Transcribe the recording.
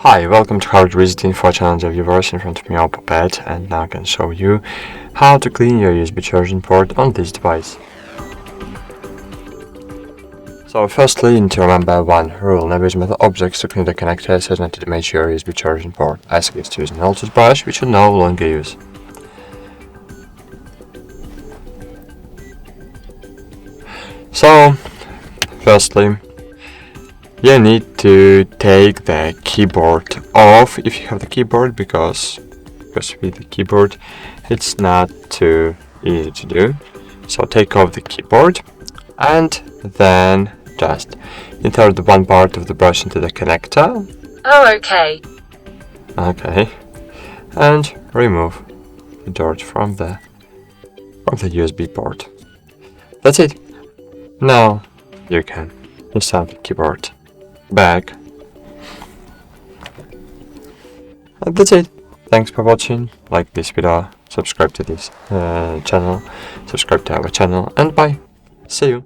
Hi, welcome to HardReset.Info channel viewers. In front of me REALME Pad, and now I can show you how to clean your USB charging port on this device. So firstly, you need to remember one rule: never use metal objects to clean the connectors as not to damage your USB charging port. I suggest using an old toothbrush, which you no longer use. So, firstly, you need to take the keyboard off if you have the keyboard, because with the keyboard it's not too easy to do. So take off the keyboard and then just insert the one part of the brush into the connector. Oh, okay. Okay. And remove the dirt from the USB port. That's it. Now you can install the keyboard back. And that's it. Thanks for watching. Like this video, subscribe to this channel, subscribe to our channel, and bye. See you.